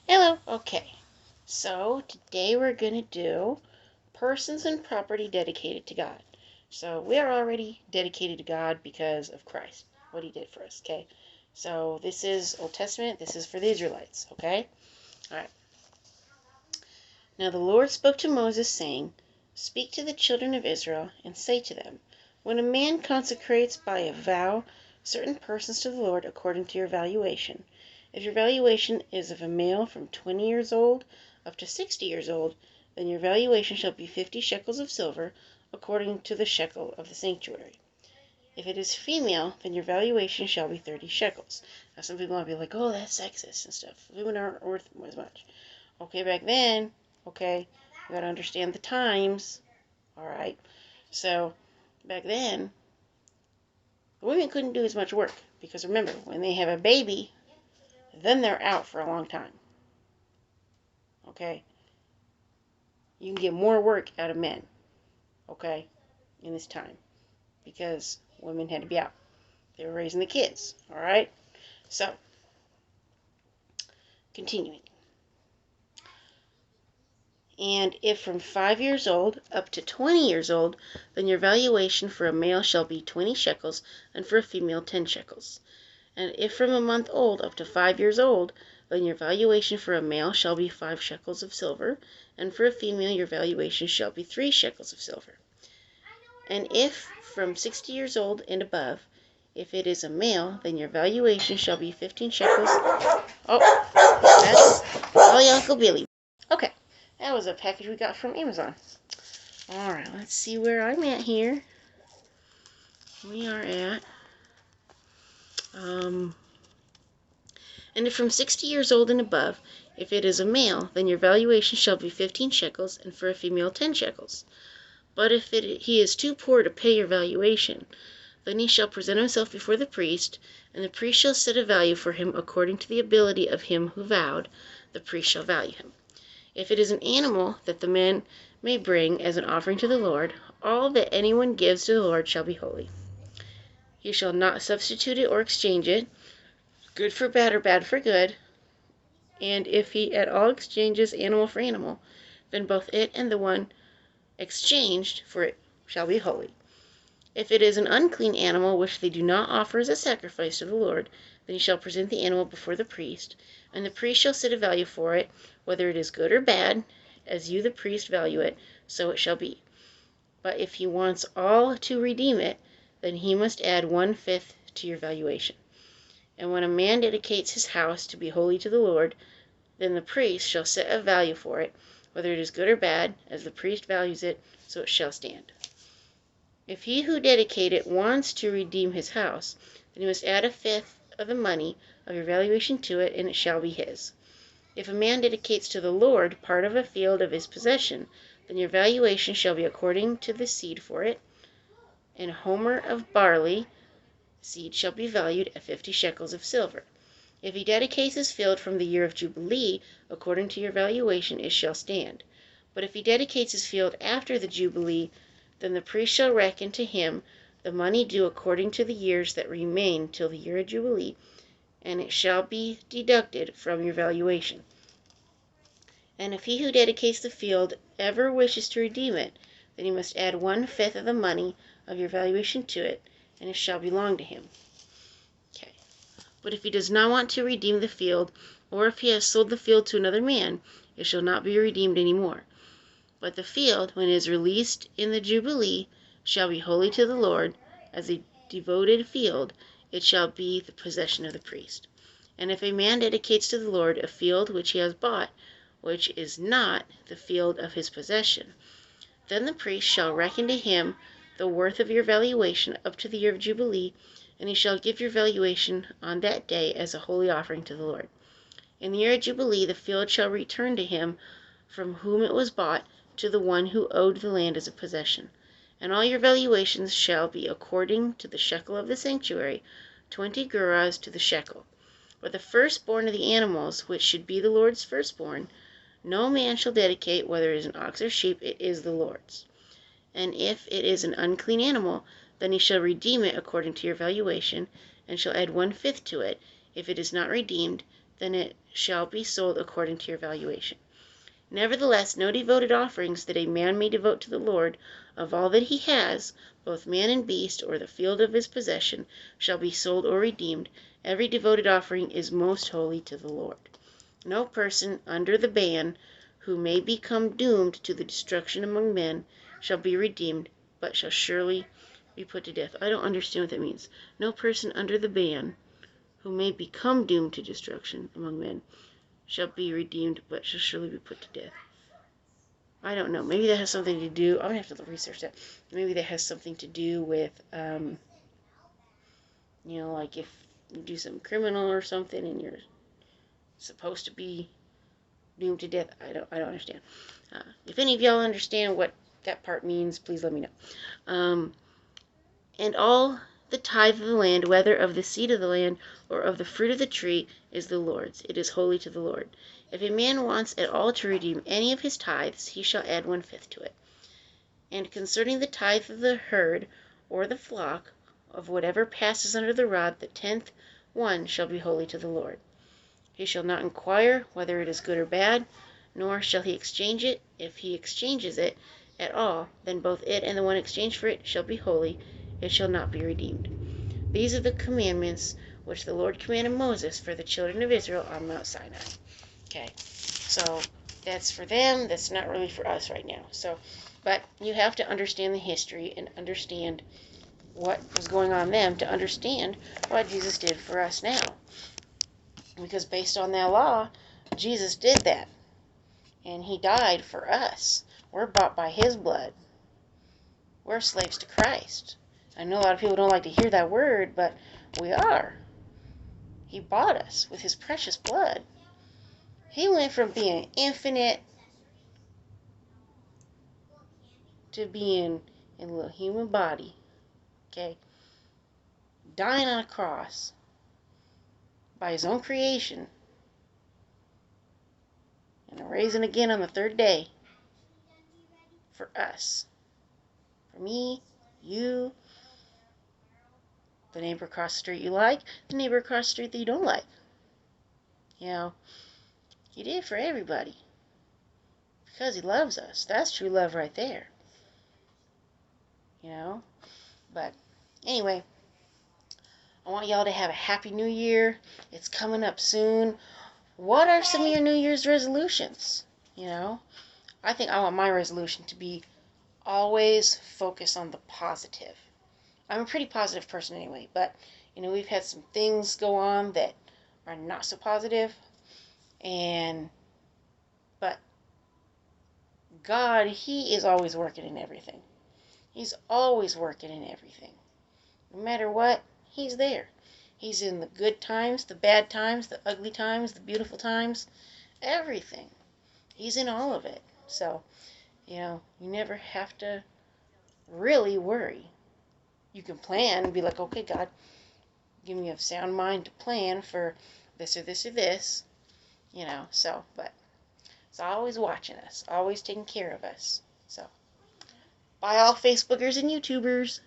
Hello. Okay. So today we're going to do persons and property dedicated to God. So we are already dedicated to God because of Christ, what he did for us, okay? So this is Old Testament. This is for the Israelites, okay? All right. Now the Lord spoke to Moses, saying, Speak to the children of Israel, and say to them, When a man consecrates by a vow certain persons to the Lord according to your valuation, if your valuation is of a male from 20 years old up to 60 years old, then your valuation shall be 50 shekels of silver, according to the shekel of the sanctuary. If it is female, then your valuation shall be 30 shekels. Now some people might be like, oh, that's sexist and stuff. Women aren't worth as much. Okay, back then, okay, you gotta understand the times, alright? So, back then, the women couldn't do as much work, because remember, when they have a baby, then they're out for a long time, okay? You can get more work out of men, okay, in this time, because women had to be out. They were raising the kids, alright? So, continuing. And if from 5 years old up to 20 years old, then your valuation for a male shall be 20 shekels, and for a female 10 shekels. And if from a month old up to 5 years old, then your valuation for a male shall be 5 shekels of silver, and for a female your valuation shall be 3 shekels of silver. And if from 60 years old and above, if it is a male, then your valuation shall be 15 shekels. Oh, that's all your Uncle Billy. Okay, that was a package we got from Amazon. Alright, let's see where I'm at here. We are at, and if from 60 years old and above, if it is a male, then your valuation shall be 15 shekels, and for a female 10 shekels. But if he is too poor to pay your valuation, then he shall present himself before the priest, and the priest shall set a value for him according to the ability of him who vowed. The priest shall value him. If it is an animal that the man may bring as an offering to the Lord, all that anyone gives to the Lord shall be holy. He shall not substitute it or exchange it, good for bad or bad for good. And if he at all exchanges animal for animal, then both it and the one exchanged for it shall be holy. If it is an unclean animal which they do not offer as a sacrifice to the Lord, then he shall present the animal before the priest, and the priest shall set a value for it, whether it is good or bad, as you the priest value it, so it shall be. But if he wants all to redeem it, then he must add 1/5 to your valuation. And when a man dedicates his house to be holy to the Lord, then the priest shall set a value for it, whether it is good or bad, as the priest values it, so it shall stand. If he who dedicated it wants to redeem his house, then he must add 1/5 of the money of your valuation to it, and it shall be his. If a man dedicates to the Lord part of a field of his possession, then your valuation shall be according to the seed for it. An homer of barley seed shall be valued at 50 shekels of silver. If he dedicates his field from the year of Jubilee, according to your valuation it shall stand. But if he dedicates his field after the Jubilee, then the priest shall reckon to him the money due according to the years that remain till the year of Jubilee, and it shall be deducted from your valuation. And if he who dedicates the field ever wishes to redeem it, then he must add 1/5 of the money of your valuation to it, and it shall belong to him. Okay. But if he does not want to redeem the field, or if he has sold the field to another man, it shall not be redeemed any more. But the field, when it is released in the Jubilee, shall be holy to the Lord, as a devoted field. It shall be the possession of the priest. And if a man dedicates to the Lord a field which he has bought, which is not the field of his possession, then the priest shall reckon to him the worth of your valuation up to the year of Jubilee, and he shall give your valuation on that day as a holy offering to the Lord. In the year of Jubilee the field shall return to him from whom it was bought, to the one who owed the land as a possession. And all your valuations shall be according to the shekel of the sanctuary, 20 gerahs to the shekel. But the firstborn of the animals, which should be the Lord's firstborn, no man shall dedicate, whether it is an ox or sheep, it is the Lord's. And if it is an unclean animal, then he shall redeem it according to your valuation, and shall add 1/5 to it. If it is not redeemed, then it shall be sold according to your valuation. Nevertheless, no devoted offerings that a man may devote to the Lord of all that he has, both man and beast, or the field of his possession, shall be sold or redeemed. Every devoted offering is most holy to the Lord. No person under the ban, who may become doomed to the destruction among men, shall be redeemed, but shall surely be put to death. I don't understand what that means. No person under the ban, who may become doomed to destruction among men, shall be redeemed, but shall surely be put to death. I don't know. Maybe that has something to do. I'm going to have to research that. Maybe that has something to do with, like if you do something criminal or something and you're supposed to be doomed to death. I don't understand. If any of y'all understand what that part means, please let me know. And all the tithe of the land, whether of the seed of the land or of the fruit of the tree, is the Lord's. It is holy to the Lord. If a man wants at all to redeem any of his tithes, he shall add 1/5 to it. And concerning the tithe of the herd or the flock, of whatever passes under the rod, the 10th one shall be holy to the Lord. He shall not inquire whether it is good or bad, nor shall he exchange it. If he exchanges it at all, then both it and the one exchanged for it shall be holy. It shall not be redeemed. These are the commandments which the Lord commanded Moses for the children of Israel on Mount Sinai. Okay, so that's for them. That's not really for us right now. But you have to understand the history and understand what was going on then to understand what Jesus did for us now. Because based on that law, Jesus did that. And he died for us. We're bought by his blood. We're slaves to Christ. I know a lot of people don't like to hear that word, but we are. He bought us with his precious blood. He went from being infinite to being in a little human body. Okay? Dying on a cross by his own creation. And raising again on the third day. For us. For me, you, the neighbor across the street you like, the neighbor across the street that you don't like. He did it for everybody. Because he loves us. That's true love right there. But anyway, I want y'all to have a happy new year. It's coming up soon. What are some of your New Year's resolutions? I think I want my resolution to be always focus on the positive. I'm a pretty positive person anyway, but we've had some things go on that are not so positive, but God, he is always working in everything. He's always working in everything. No matter what, he's there. He's in the good times, the bad times, the ugly times, the beautiful times, everything. He's in all of it. So, you never have to really worry. You can plan and be like, okay, God, give me a sound mind to plan for this or this or this, but it's always watching us, always taking care of us. So, bye all Facebookers and YouTubers.